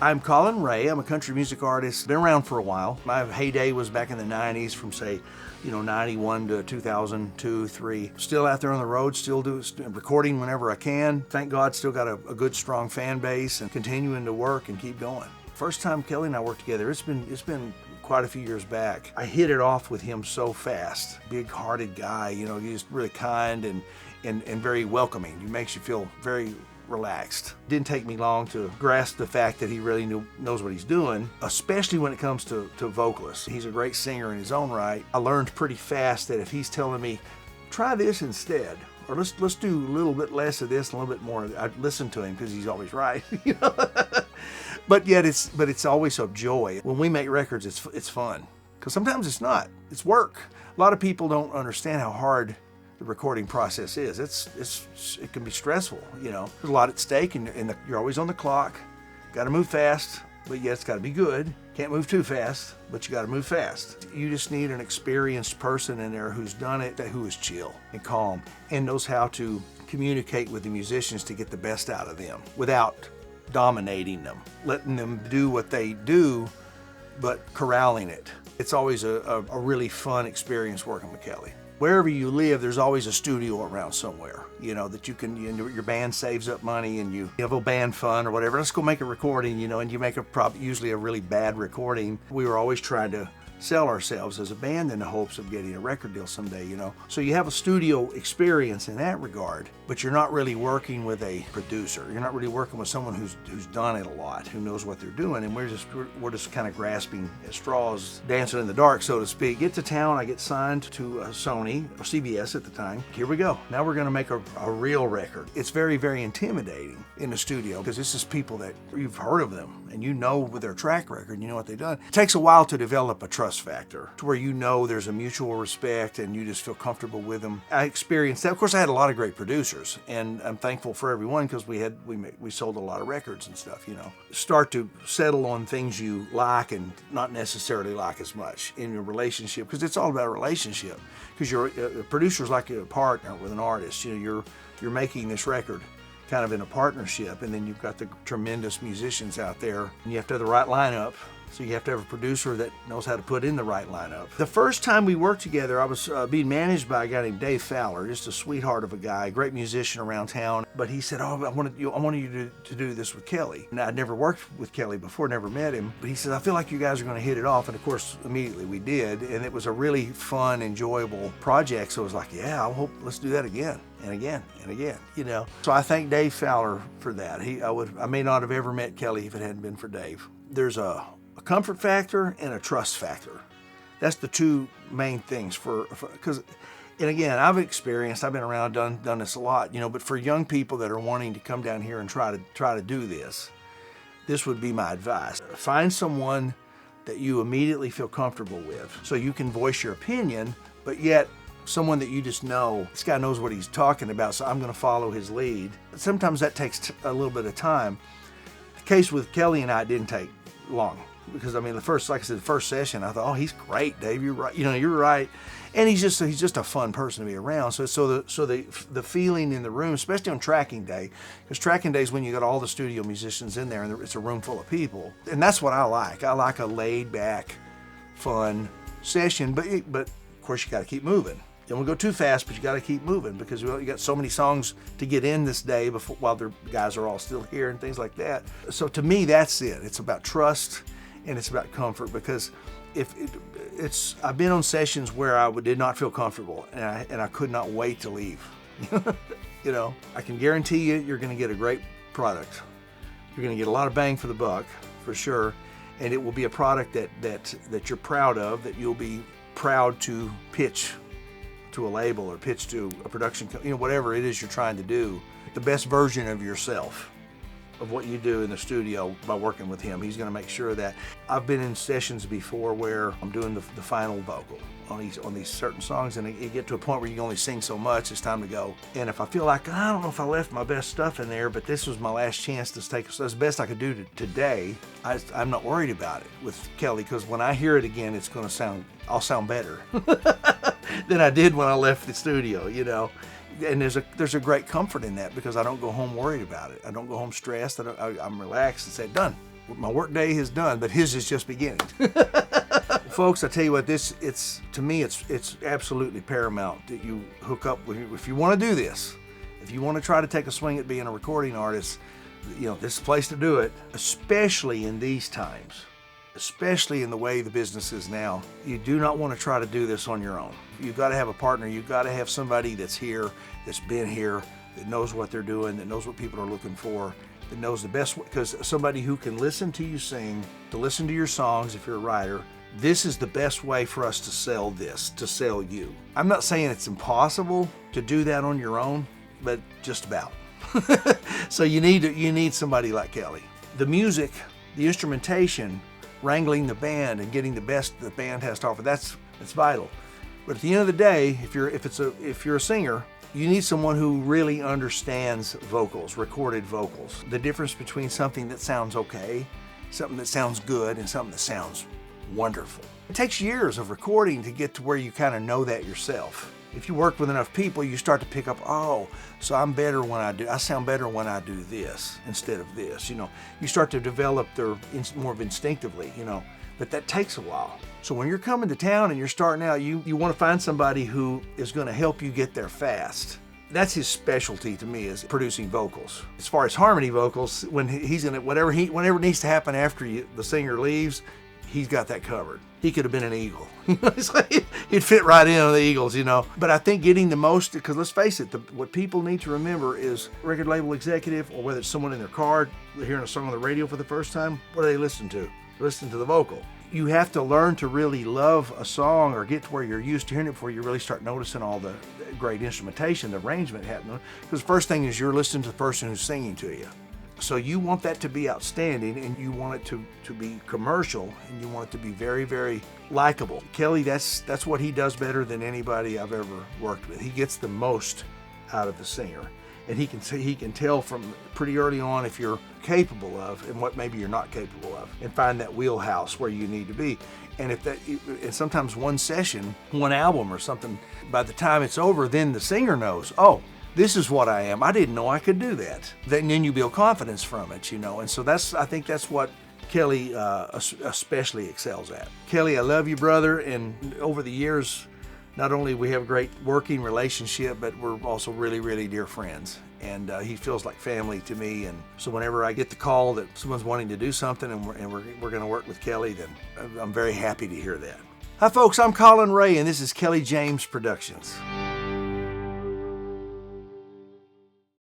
I'm Collin Raye. I'm a country music artist. Been around for a while. My heyday was back in the 90s from, say, 91 to 2002, 3. Still out there on the road, still recording whenever I can. Thank God, still got a good, strong fan base and continuing to work and keep going. First time Kelly and I worked together, it's been quite a few years back. I hit it off with him so fast. Big-hearted guy, he's really kind and very welcoming. He makes you feel very relaxed. Didn't take me long to grasp the fact that he really knows what he's doing, especially when it comes to vocalists. He's a great singer in his own right. I learned pretty fast that if he's telling me, try this instead, or let's do a little bit less of this, a little bit more, I'd listen to him because he's always right. But it's always a joy. When we make records, it's fun, because sometimes it's not. It's work. A lot of people don't understand how hard the recording process is. It can be stressful. There's a lot at stake, and you're always on the clock. Got to move fast, but yeah, it's got to be good. Can't move too fast, but you got to move fast. You just need an experienced person in there who's done it, who is chill and calm and knows how to communicate with the musicians to get the best out of them without dominating them, letting them do what they do, but corralling it. It's always a really fun experience working with Kelly. Wherever you live, there's always a studio around somewhere, that you can, your band saves up money and you have a band fund or whatever. Let's go make a recording, and you make usually a really bad recording. We were always trying to sell ourselves as a band in the hopes of getting a record deal someday, So you have a studio experience in that regard, but you're not really working with a producer. You're not really working with someone who's done it a lot, who knows what they're doing, and we're just kind of grasping at straws, dancing in the dark, so to speak. Get to town, I get signed to Sony, or CBS at the time. Here we go. Now we're going to make a real record. It's very, very intimidating in the studio, because this is people that you've heard of them, and with their track record, you know what they've done. It takes a while to develop a trust factor to where there's a mutual respect and you just feel comfortable with them. I experienced that. Of course, I had a lot of great producers, and I'm thankful for everyone, because we sold a lot of records and stuff. Start to settle on things you like and not necessarily like as much in your relationship, because it's all about a relationship. Because a producer's like a partner with an artist. You're making this record kind of in a partnership, and then you've got the tremendous musicians out there, and you have to have the right lineup. So you have to have a producer that knows how to put in the right lineup. The first time we worked together, I was being managed by a guy named Dave Fowler, just a sweetheart of a guy, great musician around town. But he said, I wanted you to do this with Kelly. Now, I'd never worked with Kelly before, never met him. But he said, I feel like you guys are going to hit it off. And of course, immediately we did. And it was a really fun, enjoyable project. So I was like, yeah, let's do that again. And again, and again, So I thank Dave Fowler for that. I may not have ever met Kelly if it hadn't been for Dave. There's a comfort factor and a trust factor. That's the two main things because, and again, I've been around, done this a lot, but for young people that are wanting to come down here and try to do this would be my advice. Find someone that you immediately feel comfortable with, so you can voice your opinion, but yet someone that you just know, this guy knows what he's talking about, so I'm going to follow his lead. Sometimes that takes a little bit of time. The case with Kelly and I didn't take long, because the first session, I thought, oh, he's great, Dave. You're right. You're right. And he's just a fun person to be around. So the feeling in the room, especially on tracking day, because tracking day is when you got all the studio musicians in there and it's a room full of people, and that's what I like. I like a laid back, fun session, but of course you got to keep moving. Don't want to go too fast, but you got to keep moving, because you got so many songs to get in this day while the guys are all still here and things like that. So to me, that's it. It's about trust and it's about comfort, because I've been on sessions where I did not feel comfortable and I could not wait to leave. I can guarantee you're going to get a great product. You're going to get a lot of bang for the buck, for sure, and it will be a product that you're proud of, that you'll be proud to pitch to a label or pitch to a production company, whatever it is you're trying to do, the best version of yourself, of what you do in the studio by working with him. He's going to make sure that. I've been in sessions before where I'm doing the final vocal on these certain songs, and you get to a point where you can only sing so much, it's time to go. And if I feel like, I don't know if I left my best stuff in there, but this was my last chance to take as best I could do today, I'm not worried about it with Kelly, because when I hear it again, I'll sound better than I did when I left the studio, And there's a great comfort in that, because I don't go home worried about it. I don't go home stressed. I'm relaxed and say, done. My work day is done, but his is just beginning. Folks, I tell you what, to me, it's absolutely paramount that you hook up with, if you want to do this, if you want to try to take a swing at being a recording artist, this is the place to do it, especially in these times, especially in the way the business is now. You do not want to try to do this on your own. You've got to have a partner. You've got to have somebody that's here, that's been here, that knows what they're doing, that knows what people are looking for, that knows the best, because somebody who can listen to you sing, to listen to your songs if you're a writer. This is the best way for us to sell this, to sell you. I'm not saying it's impossible to do that on your own, but just about. So you need somebody like Kelly. The music, the instrumentation, wrangling the band and getting the best the band has to offer, that's vital. But at the end of the day, if you're a singer, you need someone who really understands vocals, recorded vocals. The difference between something that sounds okay, something that sounds good, and something that sounds wonderful. It takes years of recording to get to where you kind of know that yourself. If you work with enough people, you start to pick up, oh, so I sound better when I do this instead of this. You start to develop more of instinctively, but that takes a while. So when you're coming to town and you're starting out, you want to find somebody who is going to help you get there fast. That's his specialty to me, is producing vocals. As far as harmony vocals, when he's in it, whenever needs to happen after the singer leaves, he's got that covered. He could have been an Eagle. He'd fit right in on the Eagles, But I think getting the most, because let's face it, what people need to remember is record label executive, or whether it's someone in their car, they're hearing a song on the radio for the first time, what do they listen to? They listen to the vocal. You have to learn to really love a song or get to where you're used to hearing it before you really start noticing all the great instrumentation, the arrangement happening. Because the first thing is you're listening to the person who's singing to you. So you want that to be outstanding, and you want it to be commercial, and you want it to be very, very likable. Kelly, that's what he does better than anybody I've ever worked with. He gets the most out of the singer, and he can tell from pretty early on if you're capable of and what maybe you're not capable of, and find that wheelhouse where you need to be. And and sometimes one session, one album or something, by the time it's over, then the singer knows, oh, this is what I am. I didn't know I could do that. Then you build confidence from it, And so I think that's what Kelly especially excels at. Kelly, I love you, brother. And over the years, not only we have a great working relationship, but we're also really, really dear friends. And he feels like family to me. And so whenever I get the call that someone's wanting to do something and we're going to work with Kelly, then I'm very happy to hear that. Hi, folks. I'm Collin Raye, and this is Kelly James Productions.